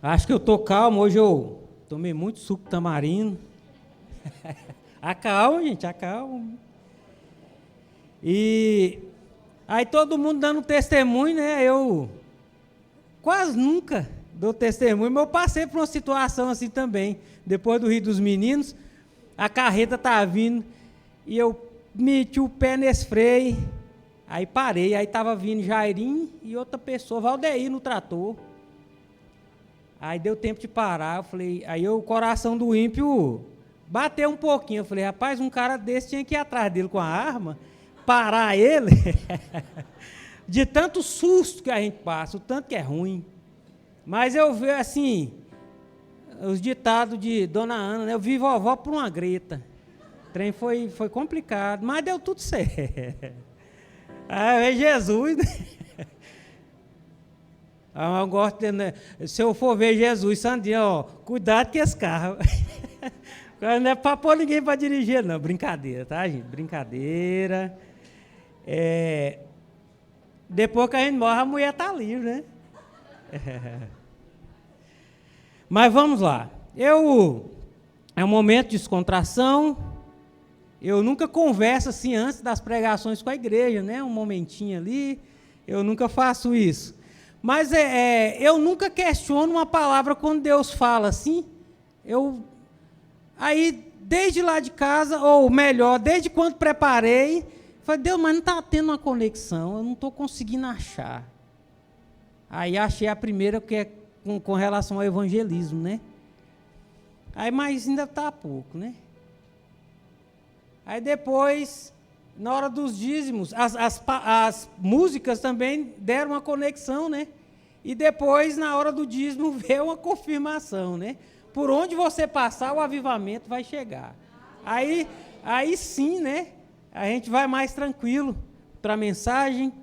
Acho que eu tô calmo. Hoje eu tomei muito suco de tamarindo. Acalma, gente, acalma. E aí todo mundo dando testemunho, né? Eu quase nunca dou testemunho, mas eu passei por uma situação assim também. Depois do Rio dos Meninos, a carreta tá vindo e eu meti o pé nesse freio. Aí parei, aí tava vindo Jairinho e outra pessoa, Valdeir, no trator. Aí deu tempo de parar, eu falei, aí o coração do ímpio bateu um pouquinho. Eu falei, rapaz, um cara desse tinha que ir atrás dele com a arma, parar ele, de tanto susto que a gente passa, o tanto que é ruim. Mas eu vi assim, os ditados de Dona Ana, né? Eu vi vovó por uma greta. O trem foi complicado, mas deu tudo certo. É Jesus, né? Eu gosto de, né? Se eu for ver Jesus, Sandinha, ó, cuidado com esse carro. Não é para pôr ninguém para dirigir, não. Brincadeira, tá, gente? Brincadeira. Depois que a gente morre, a mulher está livre, né? Mas vamos lá. É um momento de descontração. Eu nunca converso assim antes das pregações com a igreja, né? Um momentinho ali. Eu nunca faço isso. Mas eu nunca questiono uma palavra quando Deus fala assim. Aí, desde lá de casa, ou melhor, desde quando preparei, falei, Deus, mas não está tendo uma conexão, eu não estou conseguindo achar. Aí achei a primeira, que é com relação ao evangelismo, né? Aí, mas ainda está pouco, né? Aí depois, na hora dos dízimos, as músicas também deram uma conexão, né? E depois, na hora do dízimo, veio uma confirmação, né? Por onde você passar, o avivamento vai chegar. Aí sim, né? A gente vai mais tranquilo para a mensagem.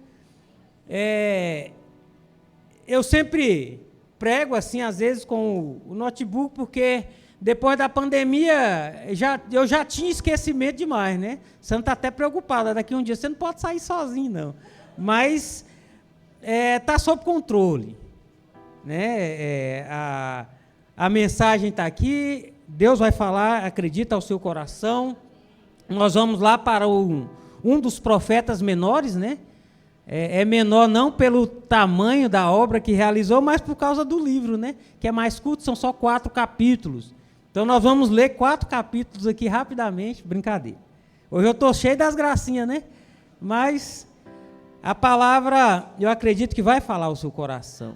Eu sempre prego assim, às vezes, com o notebook, porque depois da pandemia, eu já tinha esquecimento demais, né? Você não está até preocupada, daqui um dia você não pode sair sozinho, não. Mas está sob controle, né? A mensagem está aqui, Deus vai falar, acredita ao seu coração. Nós vamos lá para um dos profetas menores, né? É menor não pelo tamanho da obra que realizou, mas por causa do livro, né? Que é mais curto, são só 4 capítulos. Então nós vamos ler 4 capítulos aqui rapidamente, brincadeira. Hoje eu estou cheio das gracinhas, né? Mas a palavra, eu acredito que vai falar ao seu coração.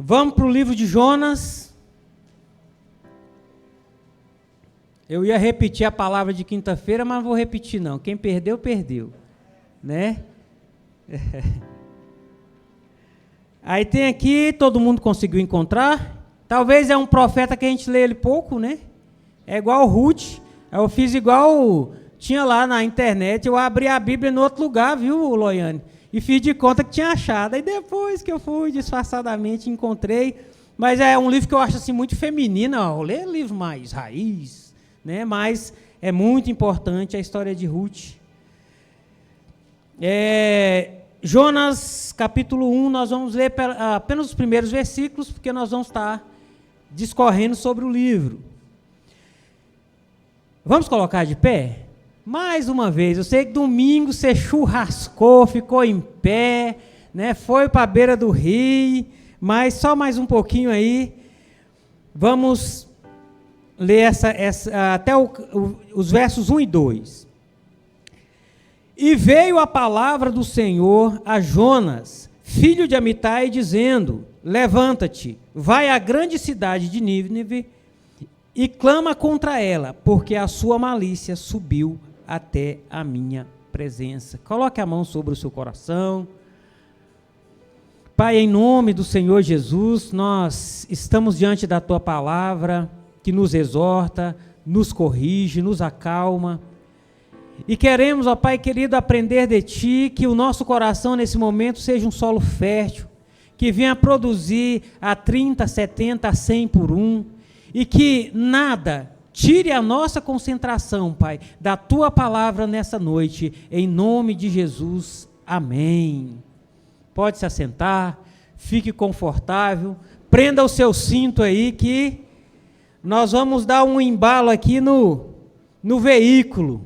Vamos para o livro de Jonas. Eu ia repetir a palavra de quinta-feira, mas não vou repetir não. Quem perdeu, perdeu. Né? Aí tem aqui, todo mundo conseguiu encontrar. Talvez é um profeta que a gente lê ele pouco, né? É igual Ruth. Eu fiz igual tinha lá na internet. Eu abri a Bíblia em outro lugar, viu, Loiane? E fiz de conta que tinha achado. Aí depois que eu fui disfarçadamente encontrei. Mas é um livro que eu acho assim muito feminino. Ó, ler livro mais raiz, né? Mas é muito importante a história de Ruth. Jonas, capítulo 1, nós vamos ler apenas os primeiros versículos, porque nós vamos estar discorrendo sobre o livro. Vamos colocar de pé? Mais uma vez, eu sei que domingo você churrascou, ficou em pé, né? Foi para a beira do rio, mas só mais um pouquinho aí. Vamos ler até os versos 1 e 2. E veio a palavra do Senhor a Jonas, filho de Amitai, dizendo: levanta-te, vai à grande cidade de Nínive e clama contra ela, porque a sua malícia subiu até a minha presença. Coloque a mão sobre o seu coração. Pai, em nome do Senhor Jesus, nós estamos diante da tua palavra, que nos exorta, nos corrige, nos acalma. E queremos, ó Pai querido, aprender de Ti, que o nosso coração nesse momento seja um solo fértil, que venha produzir a 30, 70, a 100 por 1, e que nada tire a nossa concentração, Pai, da Tua palavra nessa noite, em nome de Jesus, amém. Pode se assentar, fique confortável, prenda o seu cinto aí que nós vamos dar um embalo aqui no veículo.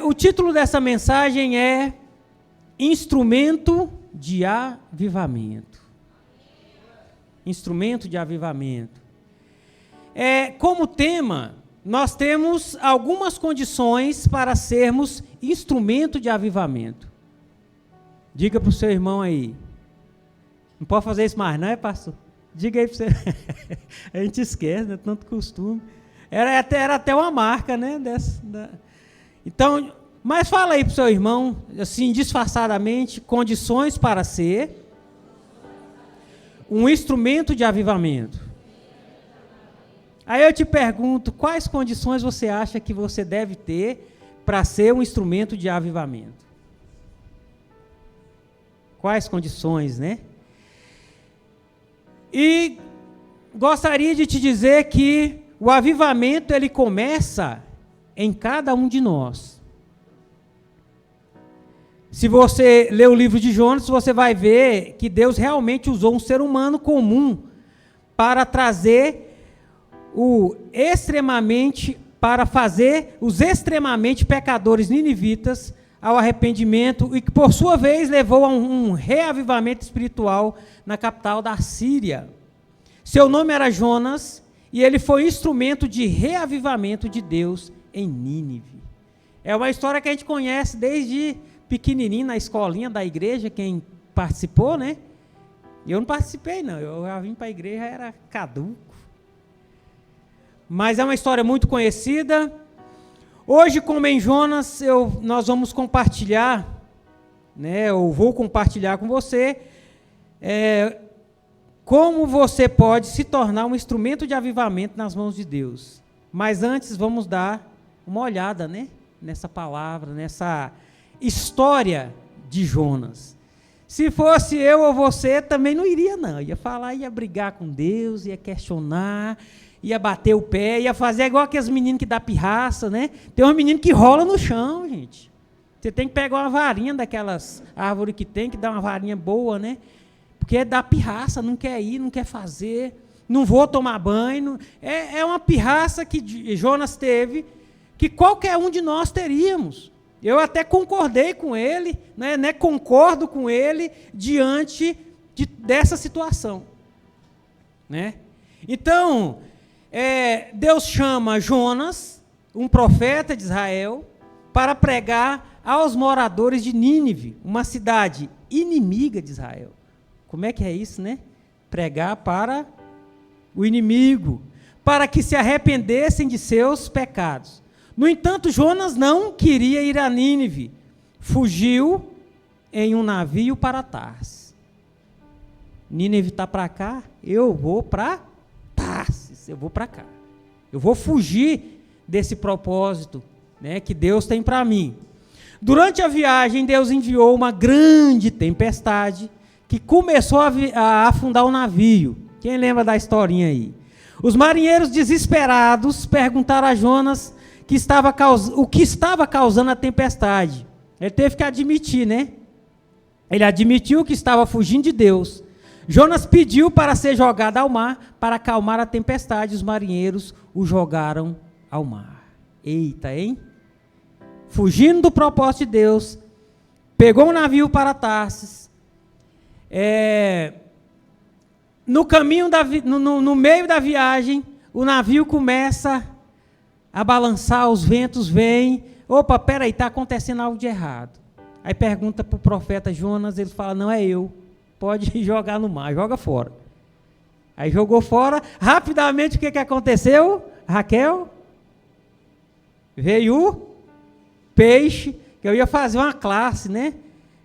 O título dessa mensagem é Instrumento de Avivamento. Instrumento de avivamento. Como tema, nós temos algumas condições para sermos instrumento de avivamento. Diga para o seu irmão aí. Não pode fazer isso mais, não é, pastor? Diga aí para você. A gente esquece, né? Tanto costume. Era até uma marca, né? Então, mas fala aí para o seu irmão, assim, disfarçadamente, condições para ser um instrumento de avivamento. Aí eu te pergunto, quais condições você acha que você deve ter para ser um instrumento de avivamento? Quais condições, né? E gostaria de te dizer que o avivamento, ele começa em cada um de nós. Se você ler o livro de Jonas, você vai ver que Deus realmente usou um ser humano comum para trazer para fazer os extremamente pecadores ninivitas ao arrependimento e que, por sua vez, levou a um reavivamento espiritual na capital da Síria. Seu nome era Jonas e ele foi instrumento de reavivamento de Deus em Nínive. É uma história que a gente conhece desde pequenininho na escolinha da igreja, quem participou, né? Eu não participei, não. Eu já vim para a igreja, era caduco. Mas é uma história muito conhecida. Hoje, como em Jonas, nós vamos compartilhar, né? Eu vou compartilhar com você como você pode se tornar um instrumento de avivamento nas mãos de Deus. Mas antes, vamos dar uma olhada, né? Nessa palavra, nessa história de Jonas. Se fosse eu ou você, também não iria, não. Ia falar, ia brigar com Deus, ia questionar, ia bater o pé, ia fazer igual aqueles meninos que dá pirraça, né? Tem uns meninos que rolam no chão, gente. Você tem que pegar uma varinha daquelas árvores que tem, que dá uma varinha boa, né? Porque dá pirraça, não quer ir, não quer fazer, não vou tomar banho. É uma pirraça que Jonas teve, que qualquer um de nós teríamos. Eu até concordei com ele, né, concordo com ele diante dessa situação. Né? Então, Deus chama Jonas, um profeta de Israel, para pregar aos moradores de Nínive, uma cidade inimiga de Israel. Como é que é isso, né? Pregar para o inimigo, para que se arrependessem de seus pecados. No entanto, Jonas não queria ir a Nínive. Fugiu em um navio para Tarsis. Nínive está para cá, eu vou para Tarsis, eu vou para cá. Eu vou fugir desse propósito, né, que Deus tem para mim. Durante a viagem, Deus enviou uma grande tempestade que começou a afundar o navio. Quem lembra da historinha aí? Os marinheiros desesperados perguntaram a Jonas o que estava causando a tempestade. Ele teve que admitir, né? Ele admitiu que estava fugindo de Deus. Jonas pediu para ser jogado ao mar para acalmar a tempestade. Os marinheiros o jogaram ao mar. Eita, hein? Fugindo do propósito de Deus, pegou um navio para Tarsis. No caminho, no meio da viagem, o navio começa a balançar, os ventos vêm. Opa, peraí, está acontecendo algo de errado. Aí pergunta para o profeta Jonas, ele fala, não é eu, pode jogar no mar, joga fora. Aí jogou fora, rapidamente o que aconteceu? Raquel, veio o peixe, que eu ia fazer uma classe, né,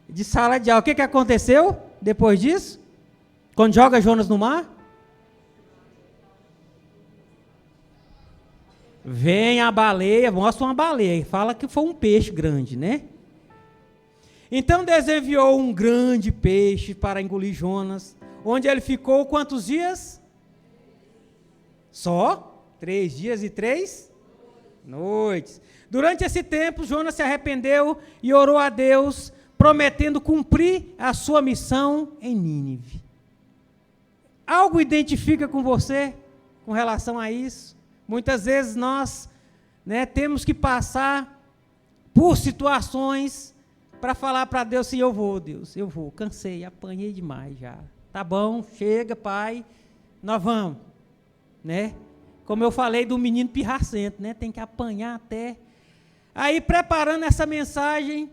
de sala de aula. O que aconteceu depois disso? Quando joga Jonas no mar? Vem a baleia, mostra uma baleia, fala que foi um peixe grande, né? Então Deus enviou um grande peixe para engolir Jonas, onde ele ficou quantos dias? Só 3 dias e 3 noites. Durante esse tempo, Jonas se arrependeu e orou a Deus prometendo cumprir a sua missão em Nínive. Algo identifica com você com relação a isso? Muitas vezes nós, temos que passar por situações para falar para Deus assim, eu vou, Deus, eu vou, cansei, apanhei demais já. Tá bom, chega, Pai, nós vamos. Como eu falei do menino pirracento, tem que apanhar até. Aí, preparando essa mensagem,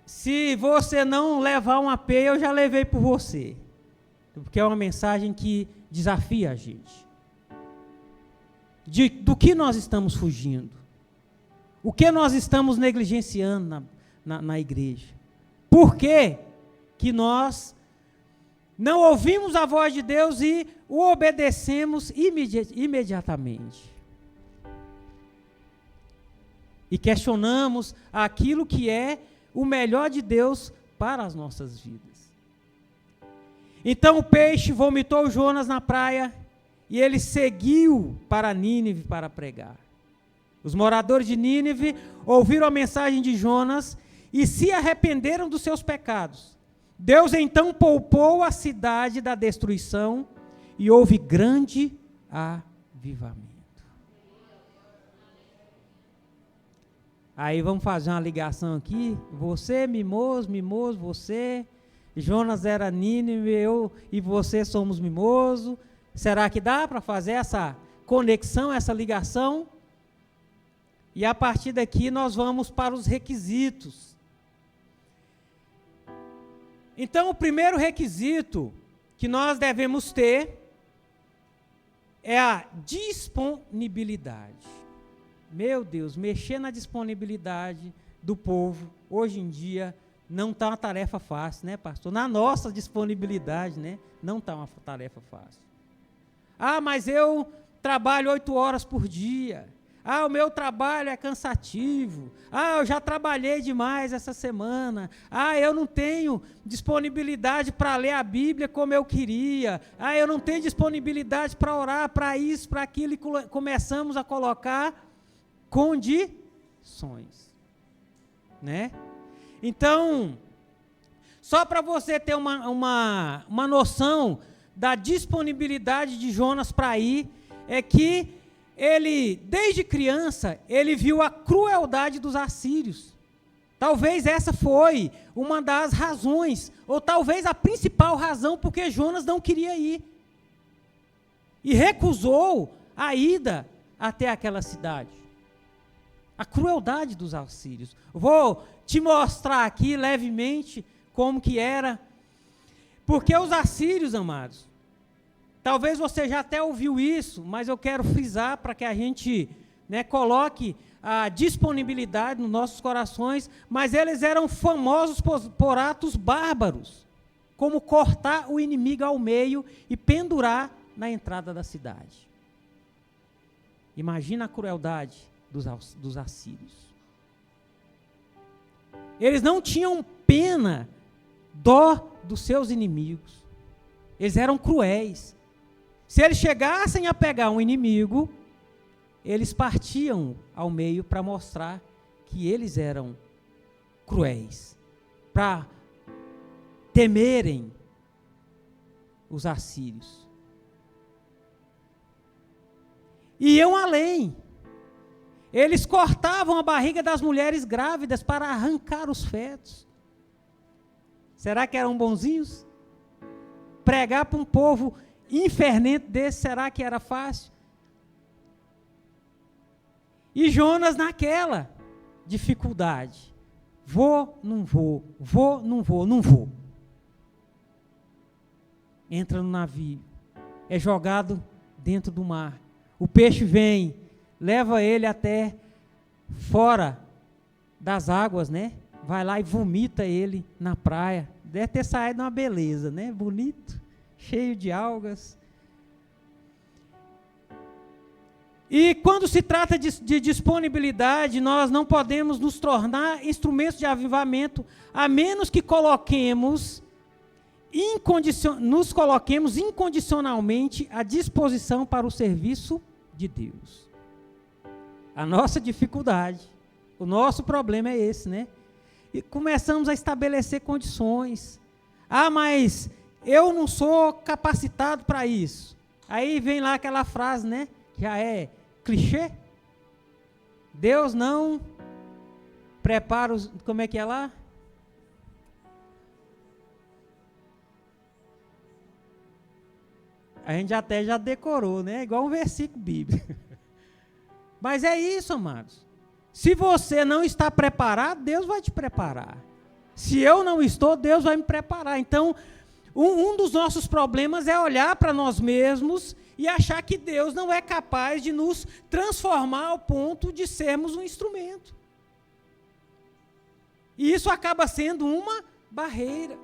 se você não levar uma peia, eu já levei por você. Porque é uma mensagem que desafia a gente. Do que nós estamos fugindo? O que nós estamos negligenciando na igreja? Por que que nós não ouvimos a voz de Deus e o obedecemos imediatamente? E questionamos aquilo que é o melhor de Deus para as nossas vidas. Então o peixe vomitou Jonas na praia e ele seguiu para Nínive para pregar. Os moradores de Nínive ouviram a mensagem de Jonas e se arrependeram dos seus pecados. Deus então poupou a cidade da destruição e houve grande avivamento. Aí vamos fazer uma ligação aqui. Você, mimoso, você. Jonas era Nínive, eu e você somos mimoso. Será que dá para fazer essa conexão, essa ligação? E a partir daqui nós vamos para os requisitos. Então, o primeiro requisito que nós devemos ter é a disponibilidade. Meu Deus, mexer na disponibilidade do povo, hoje em dia, não está uma tarefa fácil, né, pastor? Na nossa disponibilidade, não está uma tarefa fácil. Ah, mas eu trabalho 8 horas por dia. Ah, o meu trabalho é cansativo. Ah, eu já trabalhei demais essa semana. Ah, eu não tenho disponibilidade para ler a Bíblia como eu queria. Ah, eu não tenho disponibilidade para orar, para isso, para aquilo. E começamos a colocar condições. Então, só para você ter uma noção da disponibilidade de Jonas para ir, é que ele, desde criança, ele viu a crueldade dos assírios. Talvez essa foi uma das razões, ou talvez a principal razão porque Jonas não queria ir. E recusou a ida até aquela cidade. A crueldade dos assírios. Vou te mostrar aqui levemente como que era. Porque os assírios, amados, talvez você já até ouviu isso, mas eu quero frisar para que a gente coloque a disponibilidade nos nossos corações, mas eles eram famosos por atos bárbaros, como cortar o inimigo ao meio e pendurar na entrada da cidade. Imagina a crueldade dos assírios. Eles não tinham pena, dó dos seus inimigos. Eles eram cruéis. Se eles chegassem a pegar um inimigo, eles partiam ao meio para mostrar que eles eram cruéis, para temerem os assírios. Iam além. Eles cortavam a barriga das mulheres grávidas para arrancar os fetos. Será que eram bonzinhos? Pregar para um povo infernento desse, será que era fácil? E Jonas naquela dificuldade. Vou, não vou, vou, não vou, não vou. Entra no navio, é jogado dentro do mar. O peixe vem, leva ele até fora das águas, Vai lá e vomita ele na praia. Deve ter saído uma beleza, Bonito, cheio de algas. E quando se trata de disponibilidade, nós não podemos nos tornar instrumentos de avivamento, a menos que nos coloquemos incondicionalmente à disposição para o serviço de Deus. A nossa dificuldade O nosso problema é esse, né? E começamos a estabelecer condições. Ah, mas eu não sou capacitado para isso. Aí vem lá aquela frase, né? Já é clichê. Deus não prepara os... Como é que é lá? A gente até já decorou, né? Igual um versículo bíblico. Mas é isso, amados. Se você não está preparado, Deus vai te preparar. Se eu não estou, Deus vai me preparar. Então, um dos nossos problemas é olhar para nós mesmos e achar que Deus não é capaz de nos transformar ao ponto de sermos um instrumento. E isso acaba sendo uma barreira.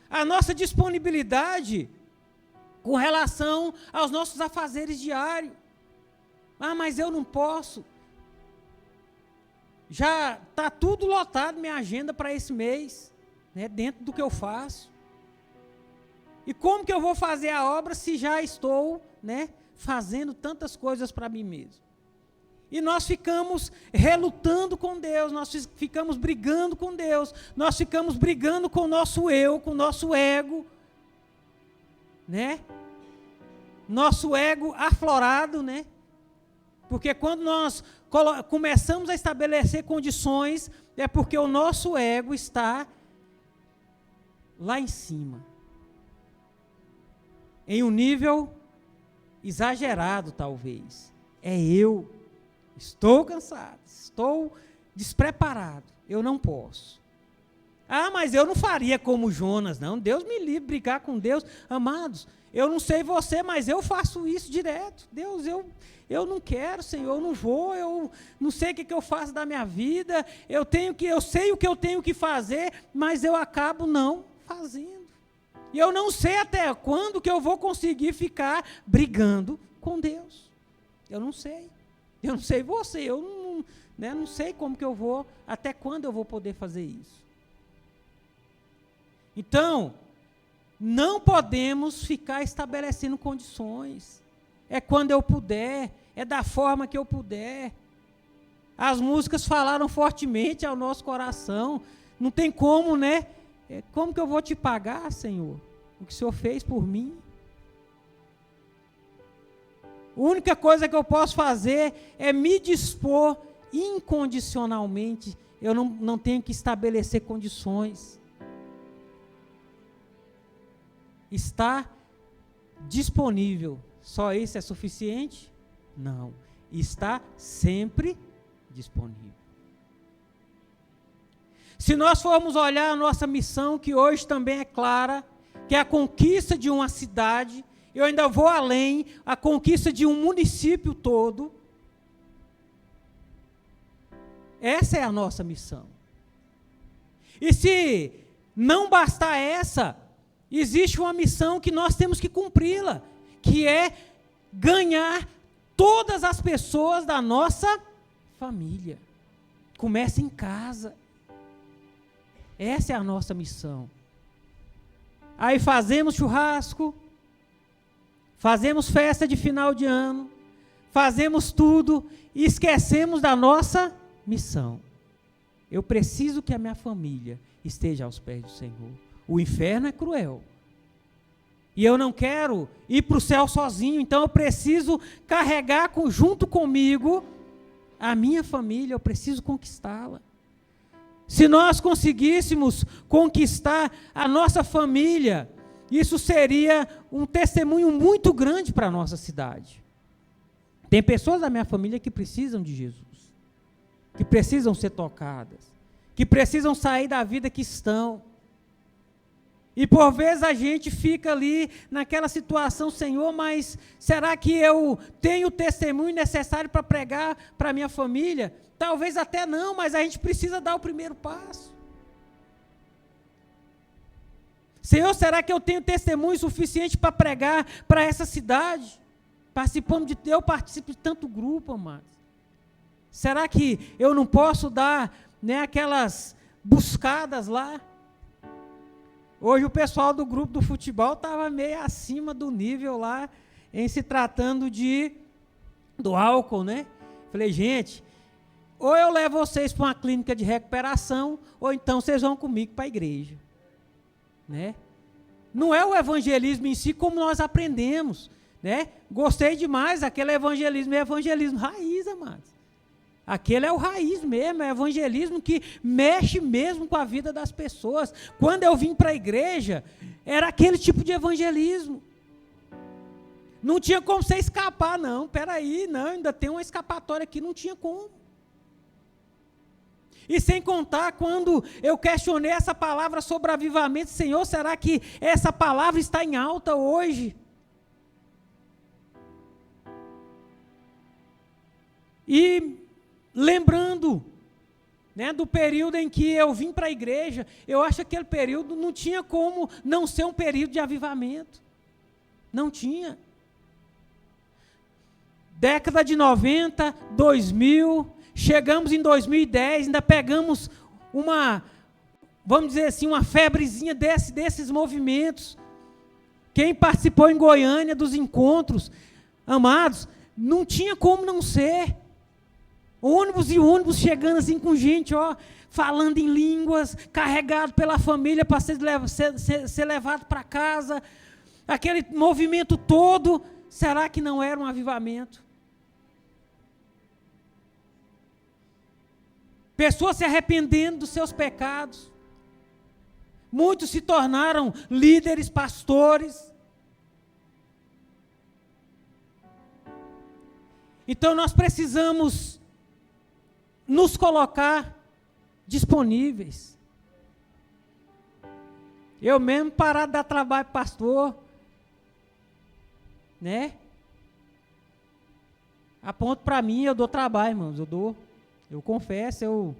A nossa disponibilidade com relação aos nossos afazeres diários. Ah, mas eu não posso. Já está tudo lotado, minha agenda para esse mês, né, dentro do que eu faço. E como que eu vou fazer a obra se já estou, né, fazendo tantas coisas para mim mesmo? E nós ficamos relutando com Deus, nós ficamos brigando com Deus, nós ficamos brigando com o nosso eu, com o nosso ego, né? Nosso ego aflorado, né? Porque quando nós começamos a estabelecer condições, é porque o nosso ego está lá em cima. Em um nível exagerado, talvez. É eu. Estou cansado, estou despreparado, eu não posso. Ah, mas eu não faria como Jonas, não. Deus me livre de brigar com Deus. Amados, eu não sei você, mas eu faço isso direto. Deus, eu não quero, Senhor, eu não vou, eu não sei o que eu faço da minha vida, eu sei o que eu tenho que fazer, mas eu acabo não fazendo. E eu não sei até quando que eu vou conseguir ficar brigando com Deus. Eu não sei. Eu não sei você, eu não sei como que eu vou, até quando eu vou poder fazer isso. Então, não podemos ficar estabelecendo condições. É quando eu puder, é da forma que eu puder. As músicas falaram fortemente ao nosso coração. Não tem como, né? Como que eu vou te pagar, Senhor? O que o Senhor fez por mim? A única coisa que eu posso fazer é me dispor incondicionalmente. Eu não tenho que estabelecer condições. Está disponível. Só isso é suficiente? Não. Está sempre disponível. Se nós formos olhar a nossa missão, que hoje também é clara, que é a conquista de uma cidade, eu ainda vou além, a conquista de um município todo. Essa é a nossa missão. E se não bastar essa, existe uma missão que nós temos que cumpri-la, que é ganhar todas as pessoas da nossa família. Começa em casa. Essa é a nossa missão. Aí fazemos churrasco, fazemos festa de final de ano, fazemos tudo e esquecemos da nossa missão. Eu preciso que a minha família esteja aos pés do Senhor. O inferno é cruel. E eu não quero ir para o céu sozinho, então eu preciso carregar junto comigo a minha família, eu preciso conquistá-la. Se nós conseguíssemos conquistar a nossa família, isso seria um testemunho muito grande para a nossa cidade. Tem pessoas da minha família que precisam de Jesus, que precisam ser tocadas, que precisam sair da vida que estão. E por vezes a gente fica ali naquela situação, Senhor, mas será que eu tenho o testemunho necessário para pregar para a minha família? Talvez até não, mas a gente precisa dar o primeiro passo. Senhor, será que eu tenho testemunho suficiente para pregar para essa cidade? Eu participo de tanto grupo, amados. Será que eu não posso dar, né, aquelas buscadas lá? Hoje o pessoal do grupo do futebol estava meio acima do nível lá, em se tratando do álcool, né? Falei, gente, ou eu levo vocês para uma clínica de recuperação, ou então vocês vão comigo para a igreja. Né? Não é o evangelismo em si como nós aprendemos. Né? Gostei demais, aquele evangelismo é evangelismo raiz, amados. Aquele é o raiz mesmo, é evangelismo que mexe mesmo com a vida das pessoas. Quando eu vim para a igreja, era aquele tipo de evangelismo. Não tinha como você escapar, não. Peraí, não, ainda tem uma escapatória aqui, não tinha como. E sem contar, quando eu questionei essa palavra sobre avivamento, Senhor, será que essa palavra está em alta hoje? E lembrando, né, do período em que eu vim para a igreja, eu acho que aquele período não tinha como não ser um período de avivamento. Não tinha. Década de 90, 2000, chegamos em 2010, ainda pegamos uma, vamos dizer assim, uma febrezinha desses movimentos. Quem participou em Goiânia dos encontros, amados, não tinha como não ser. Ônibus e ônibus chegando assim com gente, ó, falando em línguas, carregado pela família para ser levado para casa. Aquele movimento todo, será que não era um avivamento? Pessoas se arrependendo dos seus pecados. Muitos se tornaram líderes, pastores. Então nós precisamos nos colocar disponíveis. Eu mesmo parar de dar trabalho para pastor, né? Aponto para mim, eu dou trabalho, irmãos, eu confesso, eu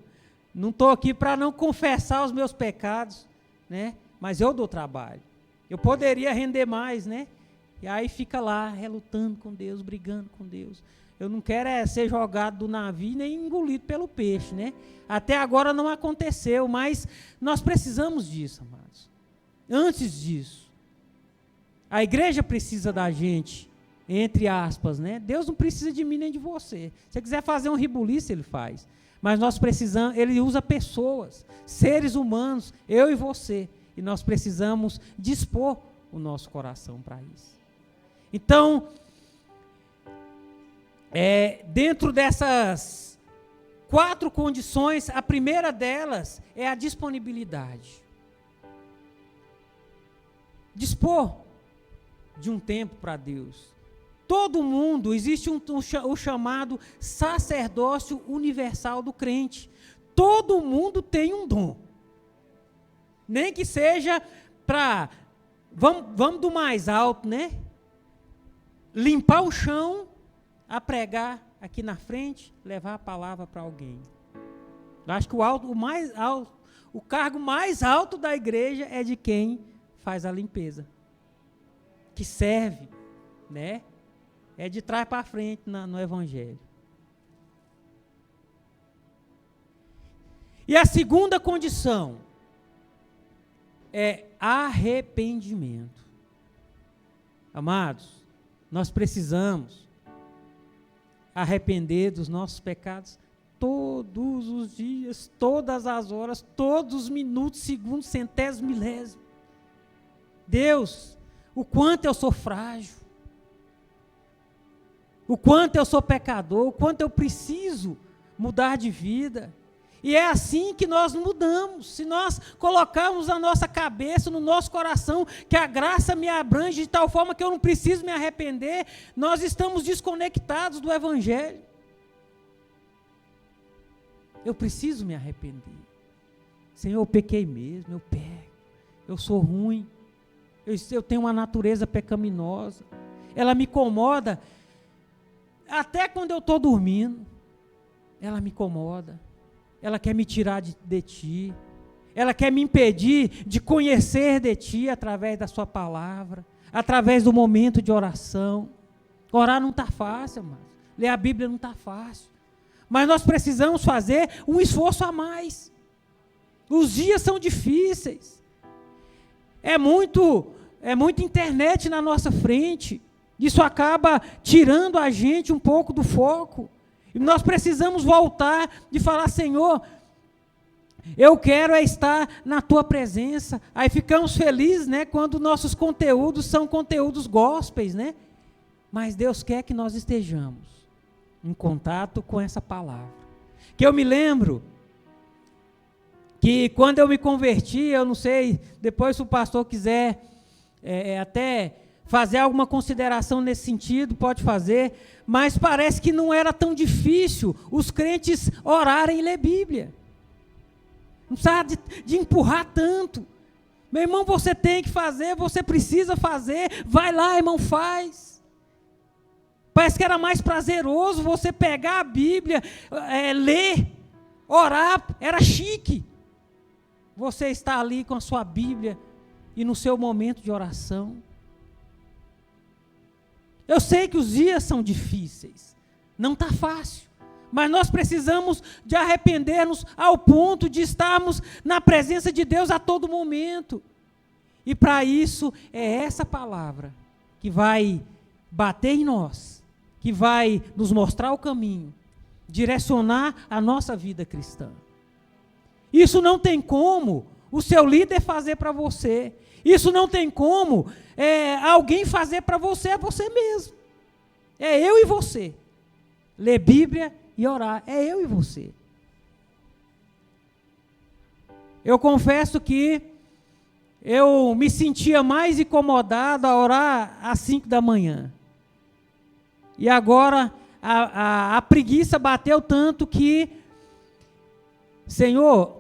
não estou aqui para não confessar os meus pecados, né? Mas eu dou trabalho. Eu poderia render mais, né? E aí fica lá, relutando com Deus, brigando com Deus. Eu não quero ser jogado do navio nem engolido pelo peixe, né? Até agora não aconteceu, mas nós precisamos disso, amados. Antes disso, a igreja precisa da gente, entre aspas, né? Deus não precisa de mim nem de você. Se você quiser fazer um ribuliço, ele faz. Mas nós precisamos, ele usa pessoas, seres humanos, eu e você. E nós precisamos dispor o nosso coração para isso. Então, dentro dessas 4 condições, a primeira delas é a disponibilidade. Dispor de um tempo para Deus. Todo mundo, existe o chamado sacerdócio universal do crente. Todo mundo tem um dom. Nem que seja para, vamos do mais alto, né? Limpar o chão, a pregar aqui na frente, levar a palavra para alguém. Eu acho que o cargo mais alto da igreja é de quem faz a limpeza, que serve, né? É de trás para frente no evangelho. E a segunda condição é arrependimento. Amados, nós precisamos arrepender dos nossos pecados todos os dias, todas as horas, todos os minutos, segundos, centésimos, milésimos. Deus, o quanto eu sou frágil, o quanto eu sou pecador, o quanto eu preciso mudar de vida. E é assim que nós mudamos. Se nós colocarmos na nossa cabeça, no nosso coração, que a graça me abrange de tal forma que eu não preciso me arrepender, nós estamos desconectados do evangelho. Eu preciso me arrepender. Senhor, eu pequei mesmo, eu pego, eu sou ruim, eu tenho uma natureza pecaminosa, ela me incomoda, até quando eu estou dormindo, ela me incomoda. Ela quer me tirar de ti. Ela quer me impedir de conhecer de ti através da sua palavra, através do momento de oração. Orar não está fácil, mas ler a Bíblia não está fácil. Mas nós precisamos fazer um esforço a mais. Os dias são difíceis. É muita internet na nossa frente. Isso acaba tirando a gente um pouco do foco. E nós precisamos voltar de falar, Senhor, eu quero estar na tua presença. Aí ficamos felizes, né, quando nossos conteúdos são conteúdos gospels, né? Mas Deus quer que nós estejamos em contato com essa palavra. Que eu me lembro que quando eu me converti, eu não sei, depois se o pastor quiser até fazer alguma consideração nesse sentido, pode fazer, mas parece que não era tão difícil os crentes orarem e ler Bíblia. Não precisava de empurrar tanto. Meu irmão, você tem que fazer, você precisa fazer, vai lá, irmão, faz. Parece que era mais prazeroso você pegar a Bíblia, ler, orar, era chique. Você está ali com a sua Bíblia e no seu momento de oração. Eu sei que os dias são difíceis, não está fácil, mas nós precisamos de arrepender-nos ao ponto de estarmos na presença de Deus a todo momento. E para isso é essa palavra que vai bater em nós, que vai nos mostrar o caminho, direcionar a nossa vida cristã. Isso não tem como o seu líder fazer para você. Isso não tem como alguém fazer para você, é você mesmo. É eu e você. Ler Bíblia e orar, é eu e você. Eu confesso que eu me sentia mais incomodado a orar às 5 da manhã. E agora a preguiça bateu tanto que, Senhor,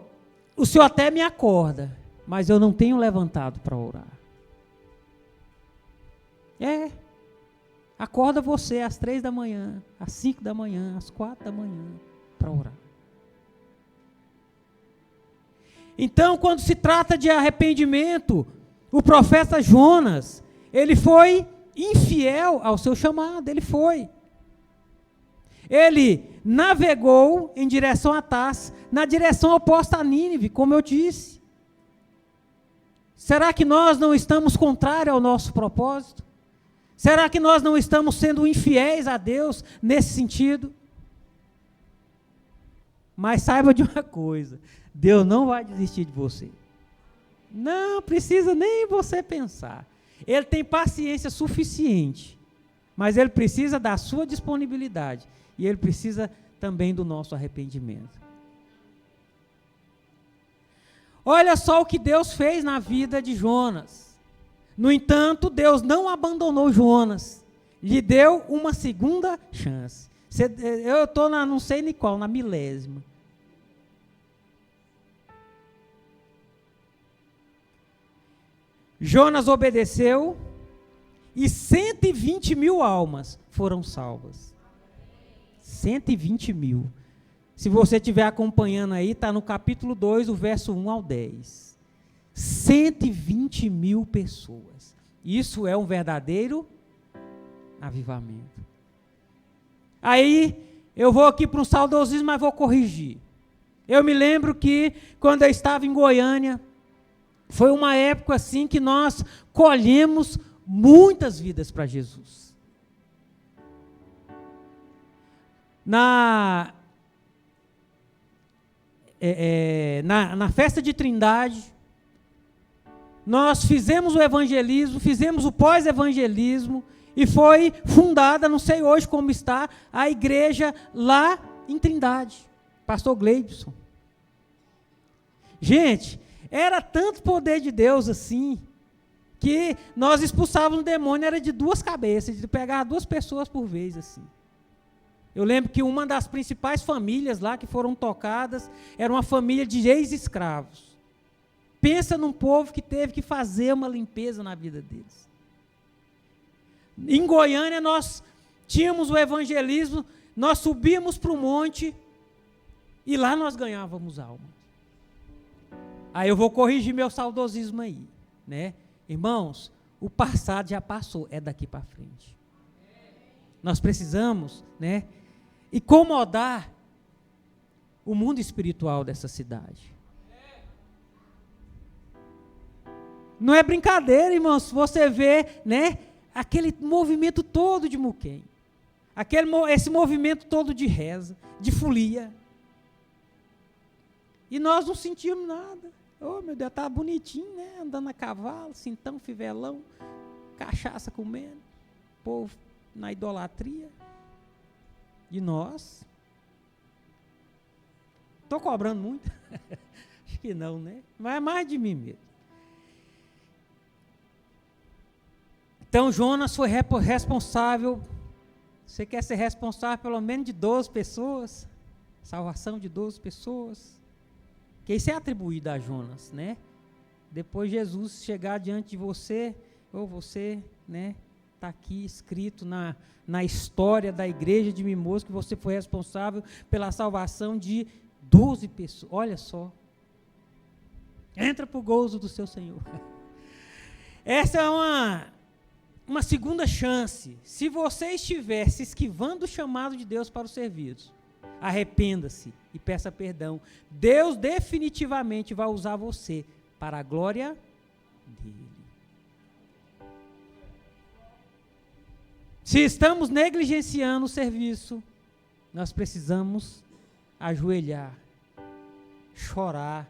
o Senhor até me acorda, mas eu não tenho levantado para orar. Acorda você às 3 da manhã, às 5 da manhã, às 4 da manhã, para orar. Então, quando se trata de arrependimento, o profeta Jonas, ele foi infiel ao seu chamado, ele foi. Ele navegou em direção a Tars, na direção oposta a Nínive, como eu disse. Será que nós não estamos contrários ao nosso propósito? Será que nós não estamos sendo infiéis a Deus nesse sentido? Mas saiba de uma coisa, Deus não vai desistir de você. Não precisa nem você pensar. Ele tem paciência suficiente, mas Ele precisa da sua disponibilidade. E Ele precisa também do nosso arrependimento. Olha só o que Deus fez na vida de Jonas. No entanto, Deus não abandonou Jonas. Lhe deu uma segunda chance. Eu estou não sei nem qual, na 1000ª. Jonas obedeceu e 120 mil almas foram salvas. 120 mil. Se você estiver acompanhando aí, está no capítulo 2, o verso 1 ao 10. 120 mil pessoas. Isso é um verdadeiro avivamento. Aí, eu vou aqui para um saudosismo, mas vou corrigir. Eu me lembro que, quando eu estava em Goiânia, foi uma época assim que nós colhemos muitas vidas para Jesus. Na festa de Trindade, nós fizemos o evangelismo, fizemos o pós-evangelismo, e foi fundada, não sei hoje como está, a igreja lá em Trindade. Pastor Gleibson. Gente, era tanto poder de Deus assim, que nós expulsávamos o demônio, era de 2 cabeças, de pegar 2 pessoas por vez assim. Eu lembro que uma das principais famílias lá que foram tocadas, era uma família de ex-escravos. Pensa num povo que teve que fazer uma limpeza na vida deles. Em Goiânia nós tínhamos o evangelismo, nós subíamos para o monte, e lá nós ganhávamos almas. Aí eu vou corrigir meu saudosismo aí, né? Irmãos, o passado já passou, é daqui para frente. Nós precisamos, né, incomodar o mundo espiritual dessa cidade. Não é brincadeira, irmãos, você vê, né, aquele movimento todo de Muquem. esse movimento todo de reza, de folia. E nós não sentimos nada. Oh, meu Deus, estava bonitinho, né? Andando a cavalo, cintão, fivelão, cachaça comendo, povo na idolatria. E nós? Estou cobrando muito? Acho que não, né? Mas é mais de mim mesmo. Então, Jonas foi responsável. Você quer ser responsável pelo menos de 12 pessoas? Salvação de 12 pessoas? Que isso é atribuído a Jonas, né? Depois Jesus chegar diante de você, ou você, né? Está aqui escrito na história da igreja de Mimoso que você foi responsável pela salvação de 12 pessoas. Olha só. Entra para o gozo do seu Senhor. Essa é uma segunda chance. Se você estiver se esquivando do chamado de Deus para o serviço, arrependa-se e peça perdão. Deus definitivamente vai usar você para a glória dele. Se estamos negligenciando o serviço, nós precisamos ajoelhar, chorar,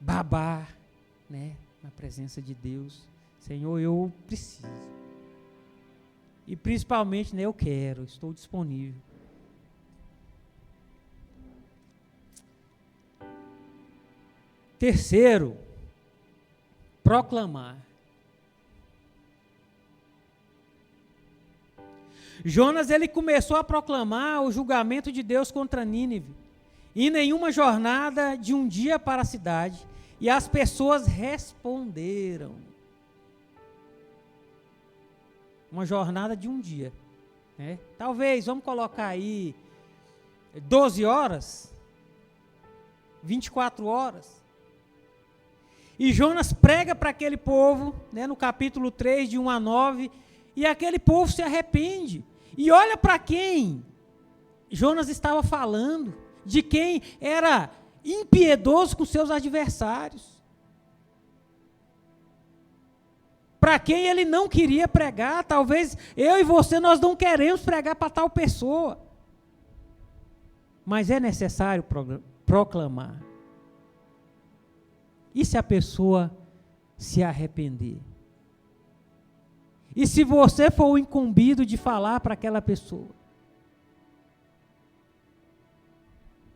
babar, né, na presença de Deus. Senhor, eu preciso. E principalmente, né, eu quero, estou disponível. Terceiro, proclamar. Jonas, ele começou a proclamar o julgamento de Deus contra Nínive, e nenhuma jornada de um dia para a cidade, e as pessoas responderam. Uma jornada de um dia, né? Talvez, vamos colocar aí 12 horas, 24 horas. E Jonas prega para aquele povo, né, no capítulo 3, de 1 a 9, e aquele povo se arrepende. E olha para quem Jonas estava falando, de quem era impiedoso com seus adversários. Para quem ele não queria pregar. Talvez eu e você, nós não queremos pregar para tal pessoa. Mas é necessário proclamar. E se a pessoa se arrepender? E se você for o incumbido de falar para aquela pessoa?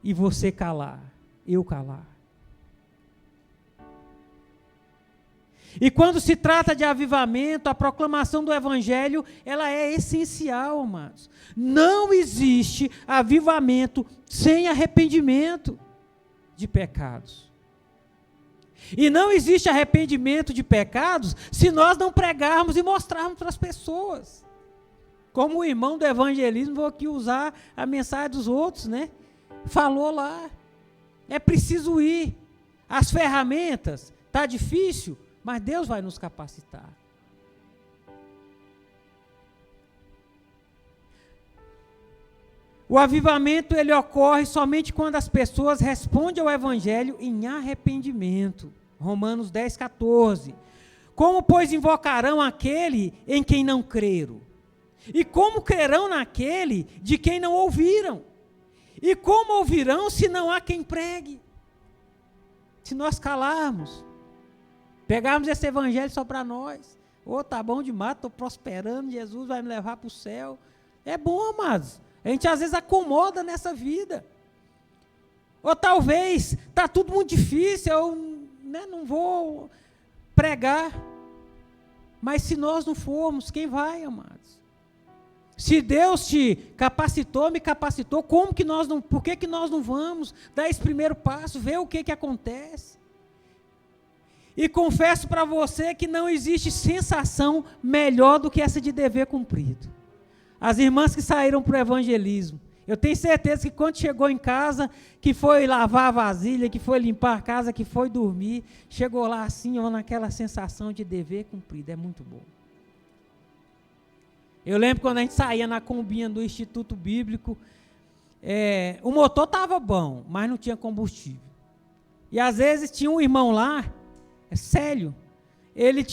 E você calar, eu calar? E quando se trata de avivamento, a proclamação do evangelho, ela é essencial, amados. Não existe avivamento sem arrependimento de pecados. E não existe arrependimento de pecados se nós não pregarmos e mostrarmos para as pessoas. Como o irmão do evangelismo, vou aqui usar a mensagem dos outros, né? Falou lá. É preciso ir. As ferramentas, está difícil, mas Deus vai nos capacitar. O avivamento, ele ocorre somente quando as pessoas respondem ao evangelho em arrependimento. Romanos 10, 14. Como, pois, invocarão aquele em quem não creram? E como crerão naquele de quem não ouviram? E como ouvirão se não há quem pregue? Se nós calarmos, pegarmos esse evangelho só para nós, tá bom demais, estou prosperando, Jesus vai me levar para o céu. É bom, amados. A gente às vezes acomoda nessa vida. Ou talvez, está tudo muito difícil, eu não vou pregar. Mas se nós não formos, quem vai, amados? Se Deus te capacitou, me capacitou, por que nós não vamos dar esse primeiro passo, ver o que acontece? E confesso para você que não existe sensação melhor do que essa de dever cumprido. As irmãs que saíram para o evangelismo, eu tenho certeza que quando chegou em casa, que foi lavar a vasilha, que foi limpar a casa, que foi dormir, chegou lá assim, ó, naquela sensação de dever cumprido, é muito bom. Eu lembro quando a gente saía na combinha do Instituto Bíblico, o motor estava bom, mas não tinha combustível. E às vezes tinha um irmão lá, Célio, ele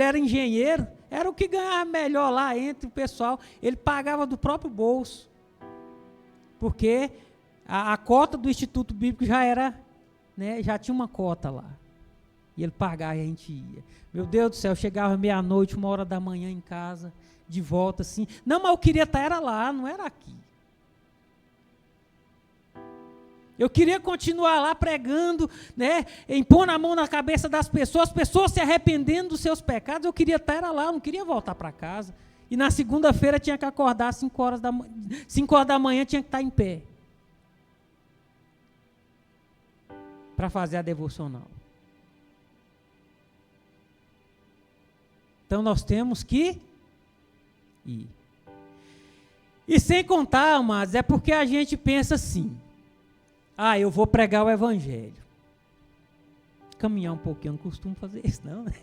era engenheiro, Era o que ganhava melhor lá entre o pessoal. Ele pagava do próprio bolso. Porque a cota do Instituto Bíblico já era, né, já tinha uma cota lá. E ele pagava e a gente ia. Meu Deus do céu, eu chegava meia-noite, 1h em casa, de volta assim. Não, mas eu queria estar era lá, não era aqui. Eu queria continuar lá pregando, né, impondo a mão na cabeça das pessoas, as pessoas se arrependendo dos seus pecados. Eu queria estar era lá, eu não queria voltar para casa. E na segunda-feira tinha que acordar às 5h da manhã, tinha que estar em pé. Para fazer a devocional. Então nós temos que ir. E sem contar, amados, é porque a gente pensa assim: eu vou pregar o evangelho. Caminhar um pouquinho, eu não costumo fazer isso não, né?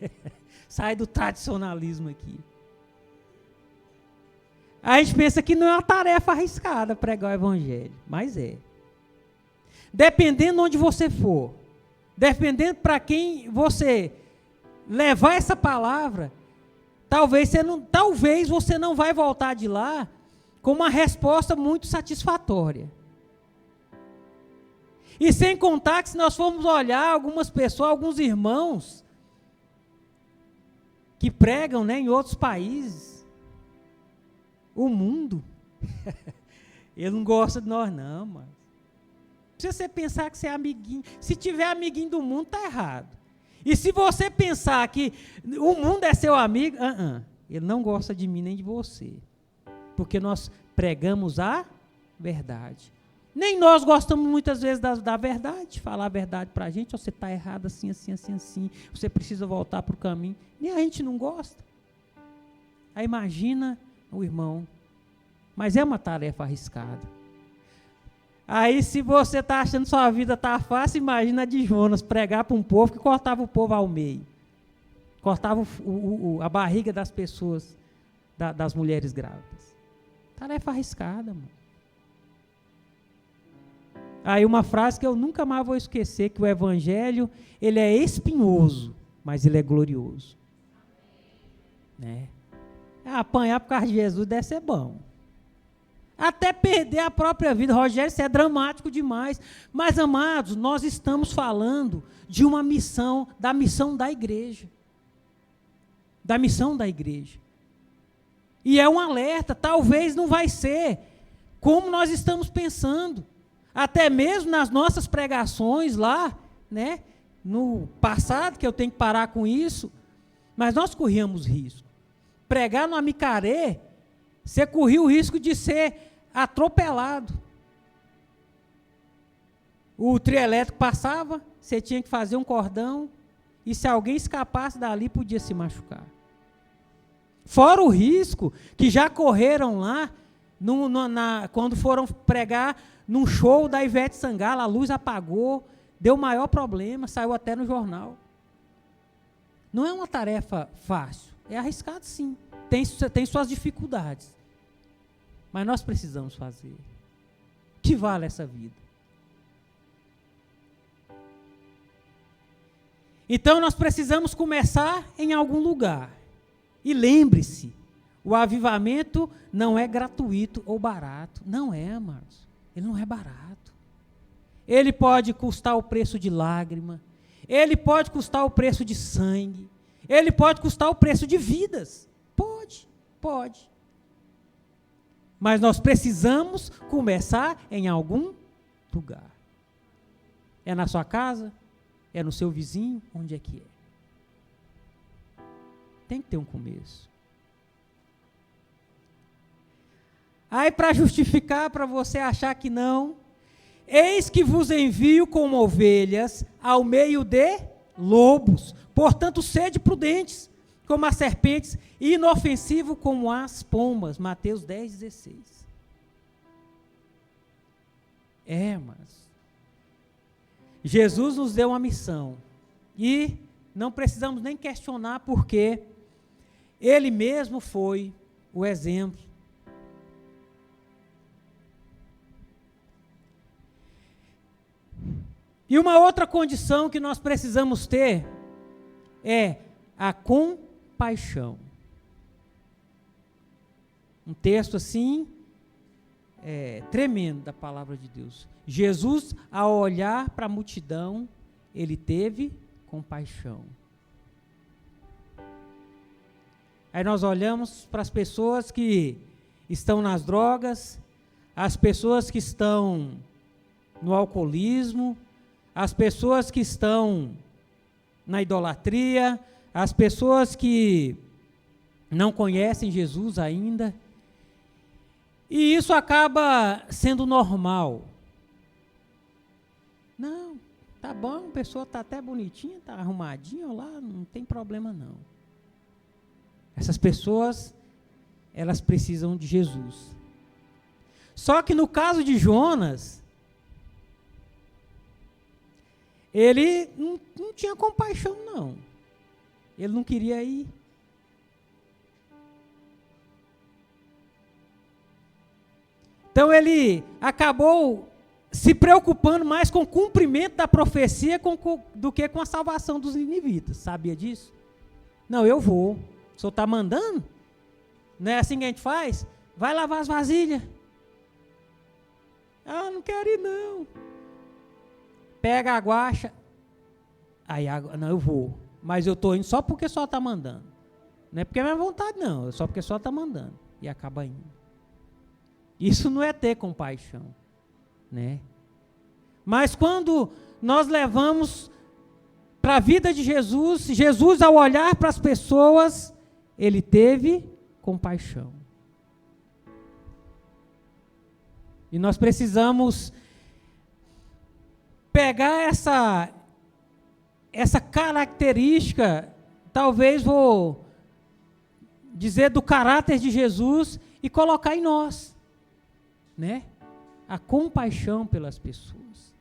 Sai do tradicionalismo aqui. A gente pensa que não é uma tarefa arriscada pregar o evangelho, mas é. Dependendo de onde você for, dependendo para quem você levar essa palavra, talvez você não vai voltar de lá com uma resposta muito satisfatória. E sem contar que se nós formos olhar algumas pessoas, alguns irmãos que pregam, né, em outros países, o mundo, ele não gosta de nós não, mano. Se você pensar que você é amiguinho, se tiver amiguinho do mundo, está errado. E se você pensar que o mundo é seu amigo, ele não gosta de mim nem de você. Porque nós pregamos a verdade. Nem nós gostamos muitas vezes da verdade, falar a verdade para a gente: você está errado assim, assim, assim, assim, você precisa voltar para o caminho. Nem a gente não gosta. Aí imagina o irmão. Mas é uma tarefa arriscada. Aí se você está achando que sua vida está fácil, imagina a de Jonas pregar para um povo que cortava o povo ao meio. Cortava a barriga das pessoas, das mulheres grávidas. Tarefa arriscada, mano. Aí uma frase que eu nunca mais vou esquecer, que o evangelho, ele é espinhoso, mas ele é glorioso. Né? Apanhar por causa de Jesus deve ser bom. Até perder a própria vida. Rogério, isso é dramático demais. Mas, amados, nós estamos falando de uma missão, da missão da igreja. Da missão da igreja. E é um alerta, talvez não vai ser como nós estamos pensando. Até mesmo nas nossas pregações lá, né, no passado, que eu tenho que parar com isso, mas nós corríamos risco. Pregar no Amicaré, você corria o risco de ser atropelado. O trio elétrico passava, você tinha que fazer um cordão, e se alguém escapasse dali, podia se machucar. Fora o risco que já correram lá, quando foram pregar num show da Ivete Sangalo, a luz apagou, deu maior problema, saiu até no jornal. Não é uma tarefa fácil, é arriscado sim, tem suas dificuldades. Mas nós precisamos fazer. Que vale essa vida? Então nós precisamos começar em algum lugar. E lembre-se, o avivamento não é gratuito ou barato. Não é, amados. Ele não é barato. Ele pode custar o preço de lágrima. Ele pode custar o preço de sangue. Ele pode custar o preço de vidas. Pode. Mas nós precisamos começar em algum lugar. É na sua casa? É no seu vizinho? Onde é que é? Tem que ter um começo. Aí, para justificar, para você achar que não, eis que vos envio como ovelhas ao meio de lobos. Portanto, sede prudentes como as serpentes e inofensivo como as pombas. Mateus 10:16. Mas Jesus nos deu uma missão e não precisamos nem questionar, porque Ele mesmo foi o exemplo. E uma outra condição que nós precisamos ter é a compaixão. Um texto assim, tremendo da palavra de Deus. Jesus, ao olhar para a multidão, ele teve compaixão. Aí nós olhamos para as pessoas que estão nas drogas, as pessoas que estão no alcoolismo, as pessoas que estão na idolatria, as pessoas que não conhecem Jesus ainda. E isso acaba sendo normal. Não, tá bom, a pessoa está até bonitinha, está arrumadinha lá, não tem problema não. Essas pessoas, elas precisam de Jesus. Só que no caso de Jonas, ele não tinha compaixão não. Ele não queria ir. Então ele acabou se preocupando mais com o cumprimento da profecia do que com a salvação dos ninivitas. Sabia disso? Não, eu vou. O senhor está mandando? Não é assim que a gente faz? Vai lavar as vasilhas. Ah, não quero ir não. Pega a guacha. Aí, não, eu vou. Mas eu estou indo só porque o senhor está mandando. Não é porque é minha vontade não, é só porque o senhor está mandando. E acaba indo. Isso não é ter compaixão, né? Mas quando nós levamos para a vida de Jesus, Jesus ao olhar para as pessoas, ele teve compaixão. E nós precisamos pegar essa característica, talvez vou dizer do caráter de Jesus, e colocar em nós, né? A compaixão pelas pessoas.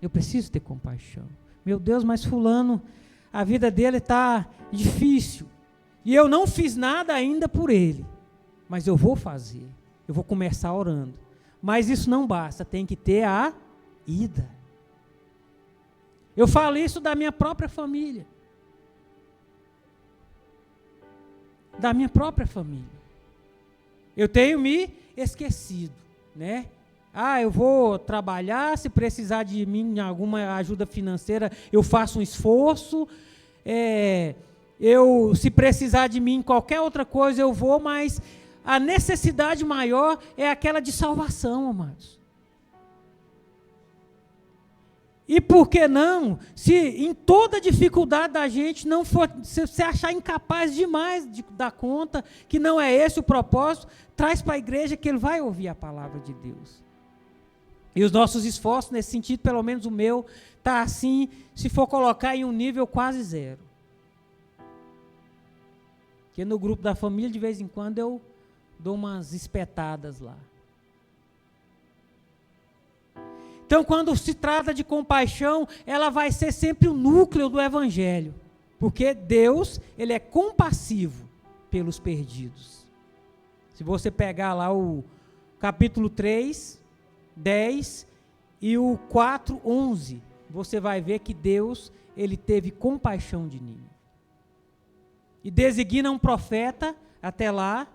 Eu preciso ter compaixão. Meu Deus, mas fulano, a vida dele está difícil. E eu não fiz nada ainda por ele. Mas eu vou fazer. Eu vou começar orando. Mas isso não basta, tem que ter a ida. Eu falo isso da minha própria família. Da minha própria família. Eu tenho me esquecido, né? Ah, eu vou trabalhar, se precisar de mim alguma ajuda financeira, eu faço um esforço. Se precisar de mim qualquer outra coisa, eu vou, mas a necessidade maior é aquela de salvação, amados. E por que não? Se em toda dificuldade da gente não for, se você achar incapaz demais de dar conta, que não é esse o propósito, traz para a igreja que ele vai ouvir a palavra de Deus. E os nossos esforços nesse sentido, pelo menos o meu, está assim, se for colocar em um nível quase zero. Porque no grupo da família, de vez em quando, eu dou umas espetadas lá. Então, quando se trata de compaixão, ela vai ser sempre o núcleo do evangelho. Porque Deus, ele é compassivo pelos perdidos. Se você pegar lá o capítulo 3, 10 e o 4, 11, você vai ver que Deus, ele teve compaixão de Nínive. E designa um profeta até lá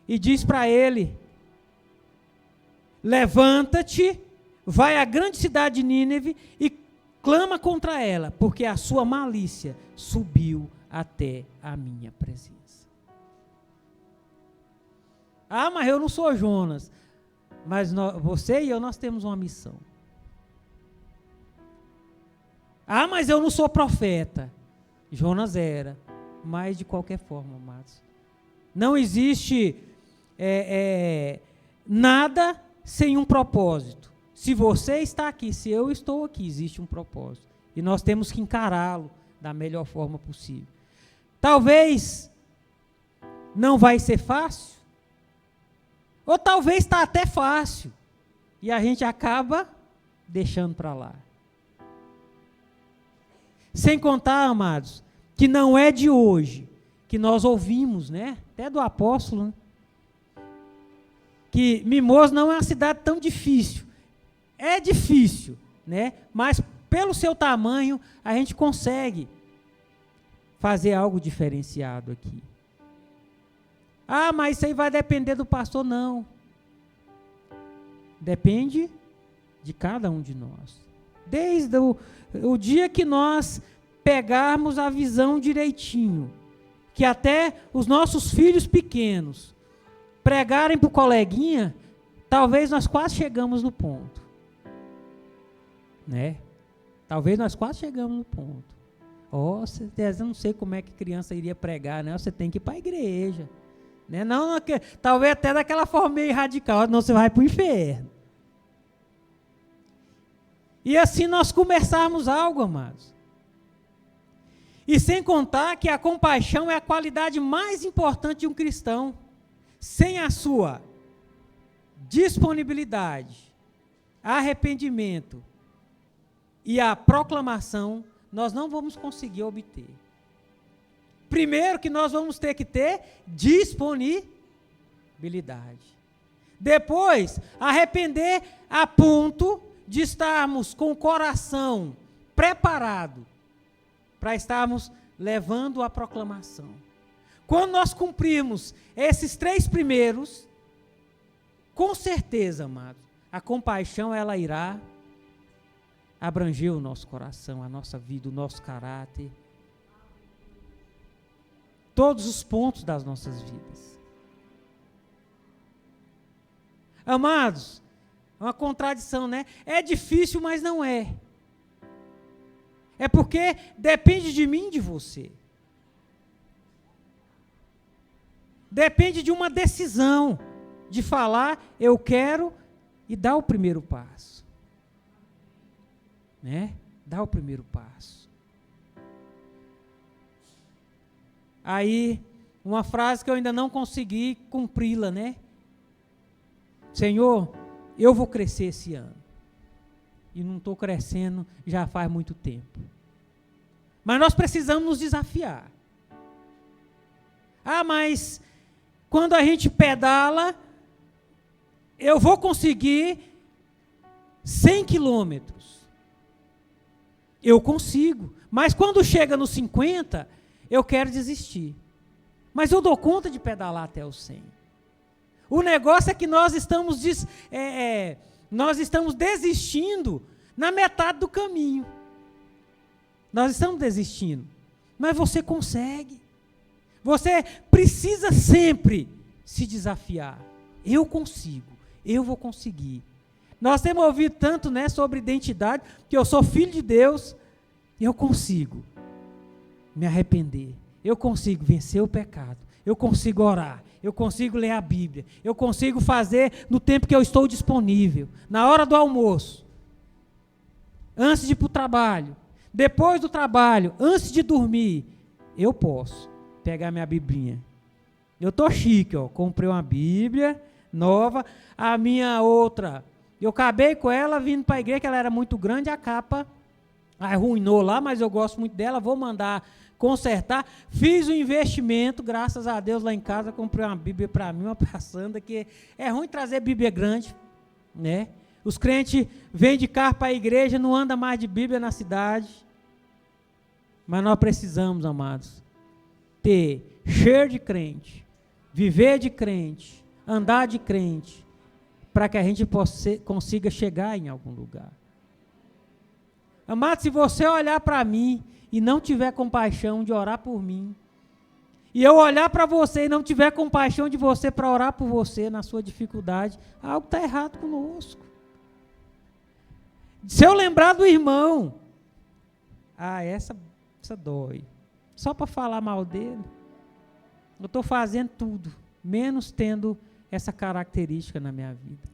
e diz para ele: levanta-te, vai à grande cidade de Nínive e clama contra ela, porque a sua malícia subiu até a minha presença. Ah, mas eu não sou Jonas. Mas você e eu, nós temos uma missão. Ah, mas eu não sou profeta. Jonas era. Mas de qualquer forma, amados, não existe nada sem um propósito. Se você está aqui, se eu estou aqui, existe um propósito. E nós temos que encará-lo da melhor forma possível. Talvez não vai ser fácil, ou talvez está até fácil, e a gente acaba deixando para lá. Sem contar, amados, que não é de hoje que nós ouvimos, né? Até do apóstolo, né? Que Mimoso não é uma cidade tão difícil. É difícil, né? Mas pelo seu tamanho, a gente consegue fazer algo diferenciado aqui. Ah, mas isso aí vai depender do pastor. Não. Depende de cada um de nós. Desde o dia que nós pegarmos a visão direitinho, que até os nossos filhos pequenos pregarem para o coleguinha, talvez nós quase chegamos no ponto. Né? Talvez nós quase chegamos no ponto. Eu não sei como é que criança iria pregar, né? Você tem que ir para a igreja. Né? Não, talvez até daquela forma meio radical, não, você vai para o inferno. E assim nós começarmos algo, amados. E sem contar que a compaixão é a qualidade mais importante de um cristão. Sem a sua disponibilidade, arrependimento e a proclamação, nós não vamos conseguir obter. Primeiro que nós vamos ter que ter disponibilidade. Depois, arrepender a ponto de estarmos com o coração preparado para estarmos levando a proclamação. Quando nós cumprirmos esses 3 primeiros, com certeza, amados, a compaixão ela irá abranger o nosso coração, a nossa vida, o nosso caráter, todos os pontos das nossas vidas. Amados, é uma contradição, né? É difícil, mas não é. É porque depende de mim e de você. Depende de uma decisão de falar, eu quero, e dar o primeiro passo. Né? Dar o primeiro passo. Aí, uma frase que eu ainda não consegui cumpri-la, né? Senhor, eu vou crescer esse ano. E não estou crescendo já faz muito tempo. Mas nós precisamos nos desafiar. Ah, mas quando a gente pedala, eu vou conseguir 100 quilômetros. Eu consigo. Mas quando chega nos 50, eu quero desistir. Mas eu dou conta de pedalar até os 100. O negócio é que nós estamos desistindo na metade do caminho. Nós estamos desistindo. Mas você consegue. Você precisa sempre se desafiar. Eu consigo. Eu vou conseguir. Nós temos ouvido tanto, né, sobre identidade, que eu sou filho de Deus. Eu consigo me arrepender. Eu consigo vencer o pecado. Eu consigo orar. Eu consigo ler a Bíblia. Eu consigo fazer no tempo que eu estou disponível. Na hora do almoço. Antes de ir para o trabalho. Depois do trabalho. Antes de dormir. Eu posso pegar minha Biblinha. Eu estou chique, ó. Comprei uma Bíblia nova. A minha outra, eu acabei com ela vindo para a igreja, que ela era muito grande, a capa arruinou lá, mas eu gosto muito dela, vou mandar consertar. Fiz um investimento, graças a Deus, lá em casa, comprei uma Bíblia para mim, uma passanda, que é ruim trazer Bíblia grande, né? Os crentes vêm de carro para a igreja, não anda mais de Bíblia na cidade. Mas nós precisamos, amados, ter cheiro de crente, viver de crente, andar de crente, para que a gente consiga chegar em algum lugar. Amado, se você olhar para mim e não tiver compaixão de orar por mim, e eu olhar para você e não tiver compaixão de você para orar por você na sua dificuldade, algo está errado conosco. Se eu lembrar do irmão, essa dói, só para falar mal dele, eu estou fazendo tudo, menos tendo essa característica na minha vida.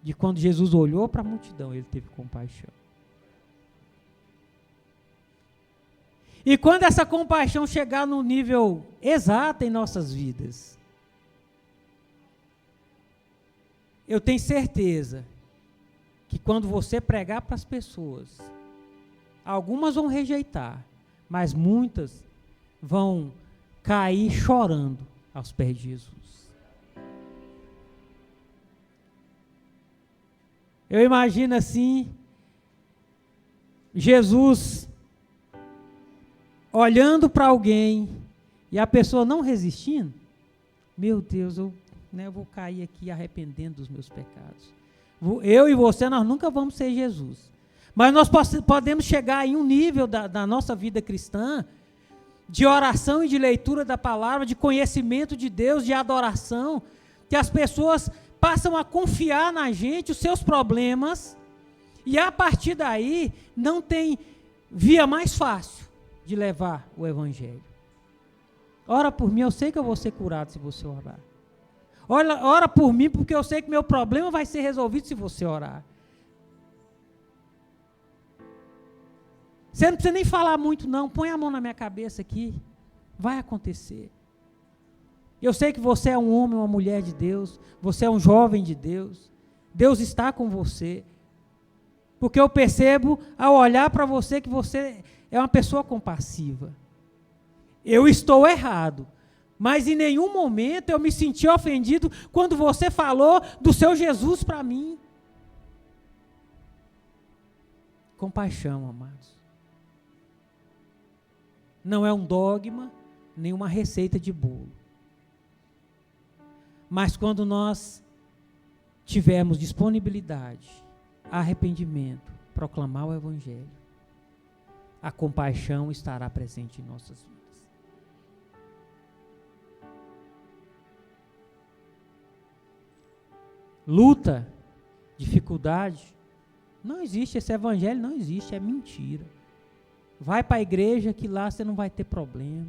De quando Jesus olhou para a multidão, ele teve compaixão. E quando essa compaixão chegar no nível exato em nossas vidas, eu tenho certeza que quando você pregar para as pessoas, algumas vão rejeitar, mas muitas vão cair chorando aos pés de Jesus. Eu imagino assim, Jesus olhando para alguém e a pessoa não resistindo. Meu Deus, eu vou cair aqui arrependendo dos meus pecados. Eu e você, nós nunca vamos ser Jesus. Mas nós podemos chegar em um nível da nossa vida cristã, de oração e de leitura da palavra, de conhecimento de Deus, de adoração, que as pessoas passam a confiar na gente, os seus problemas, e a partir daí não tem via mais fácil de levar o evangelho. Ora por mim, eu sei que eu vou ser curado se você orar. Ora por mim, porque eu sei que meu problema vai ser resolvido se você orar. Você não precisa nem falar muito não, põe a mão na minha cabeça aqui, vai acontecer. Eu sei que você é um homem, uma mulher de Deus, você é um jovem de Deus, Deus está com você, porque eu percebo ao olhar para você que você é uma pessoa compassiva. Eu estou errado, mas em nenhum momento eu me senti ofendido quando você falou do seu Jesus para mim. Compaixão, amados. Não é um dogma, nem uma receita de bolo. Mas quando nós tivermos disponibilidade, arrependimento, proclamar o evangelho, a compaixão estará presente em nossas vidas. Luta, dificuldade, não existe, esse evangelho não existe, é mentira. Vai para a igreja que lá você não vai ter problema.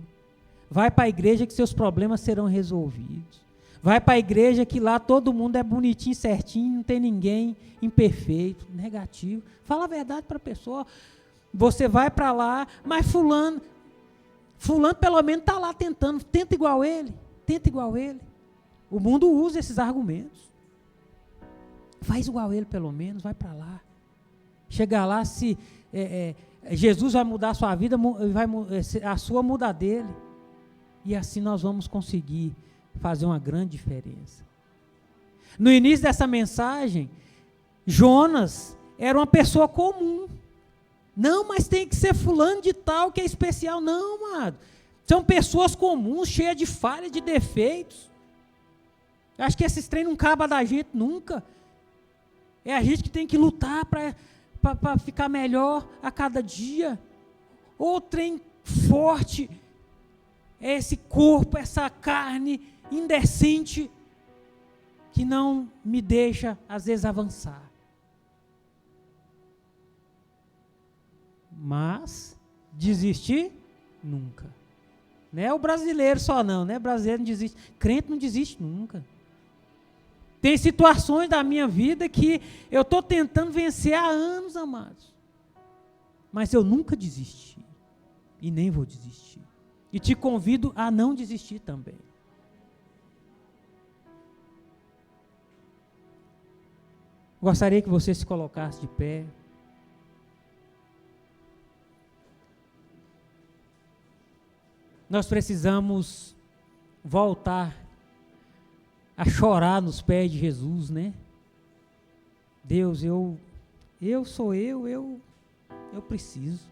Vai para a igreja que seus problemas serão resolvidos. Vai para a igreja que lá todo mundo é bonitinho, certinho, não tem ninguém imperfeito, negativo. Fala a verdade para a pessoa. Você vai para lá, mas fulano pelo menos está lá tentando, tenta igual ele. O mundo usa esses argumentos. Faz igual ele pelo menos, vai para lá. Chega lá, se Jesus vai mudar a sua vida, a sua muda a dele. E assim nós vamos conseguir fazer uma grande diferença. No início dessa mensagem, Jonas era uma pessoa comum. Não, mas tem que ser fulano de tal que é especial. Não, amado. São pessoas comuns, cheias de falhas, de defeitos. Acho que esses trem não cabem da gente nunca. É a gente que tem que lutar para ficar melhor a cada dia. O trem forte é esse corpo, essa carne indecente que não me deixa, às vezes, avançar. Mas desistir? Nunca. Não é o brasileiro só não, né? O brasileiro não desiste. Crente não desiste nunca. Tem situações da minha vida que eu estou tentando vencer há anos, amados. Mas eu nunca desisti. E nem vou desistir. E te convido a não desistir também. Gostaria que você se colocasse de pé. Nós precisamos voltar a chorar nos pés de Jesus, né? Deus, eu preciso.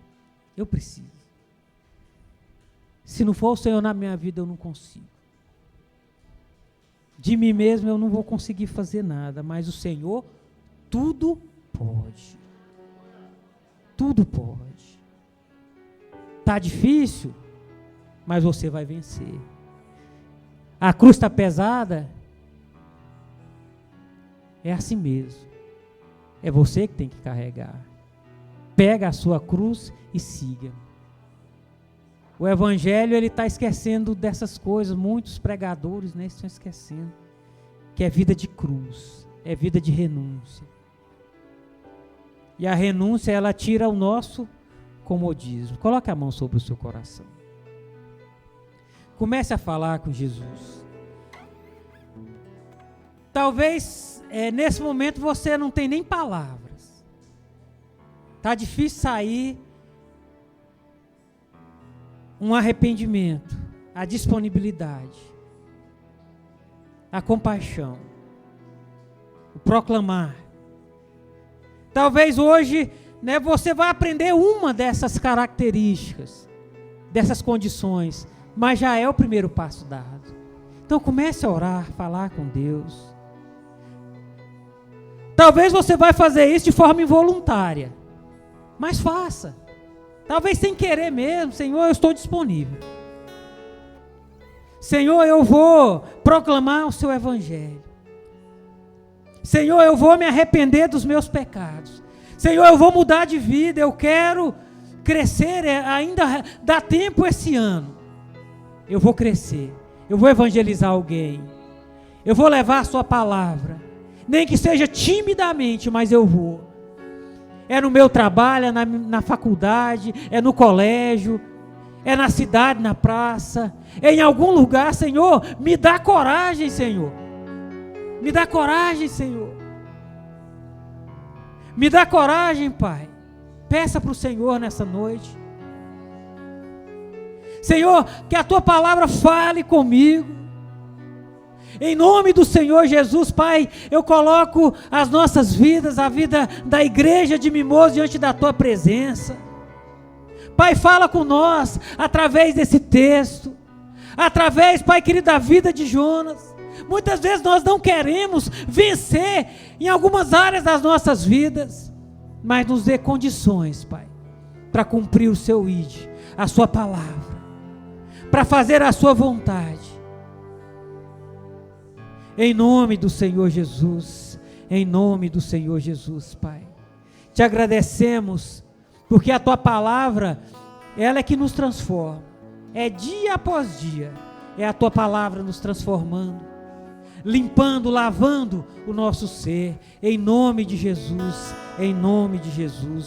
Se não for o Senhor na minha vida, eu não consigo. De mim mesmo eu não vou conseguir fazer nada, mas o Senhor tudo pode. Tudo pode. Está difícil, mas você vai vencer. A cruz está pesada, é assim mesmo. É você que tem que carregar. Pega a sua cruz e siga. O evangelho, ele está esquecendo dessas coisas. Muitos pregadores, né, estão esquecendo. Que é vida de cruz. É vida de renúncia. E a renúncia, ela tira o nosso comodismo. Coloque a mão sobre o seu coração. Comece a falar com Jesus. Talvez nesse momento você não tem nem palavras. Está difícil sair um arrependimento, a disponibilidade, a compaixão, o proclamar. Talvez hoje, né, você vai aprender uma dessas características, dessas condições, mas já é o primeiro passo dado. Então comece a orar, falar com Deus. Talvez você vai fazer isso de forma involuntária, mas faça. Talvez sem querer mesmo. Senhor, eu estou disponível. Senhor, eu vou proclamar o seu evangelho. Senhor, eu vou me arrepender dos meus pecados. Senhor, eu vou mudar de vida, eu quero crescer, ainda dá tempo esse ano. Eu vou crescer, eu vou evangelizar alguém, eu vou levar a sua palavra, nem que seja timidamente, mas eu vou. É no meu trabalho, é na faculdade, é no colégio, é na cidade, na praça, é em algum lugar. Senhor, me dá coragem, Senhor. Me dá coragem, Senhor. Me dá coragem, Pai. Peça para o Senhor nessa noite. Senhor, que a Tua palavra fale comigo. Em nome do Senhor Jesus, Pai, eu coloco as nossas vidas, a vida da igreja de Mimoso diante da Tua presença. Pai, fala com nós através desse texto. Através, Pai querido, da vida de Jonas. Muitas vezes nós não queremos vencer em algumas áreas das nossas vidas, mas nos dê condições, Pai, para cumprir o seu ID, a sua palavra, para fazer a sua vontade. Em nome do Senhor Jesus, em nome do Senhor Jesus, Pai. Te agradecemos, porque a tua palavra, ela é que nos transforma. É dia após dia, é a tua palavra nos transformando, limpando, lavando o nosso ser, em nome de Jesus, em nome de Jesus.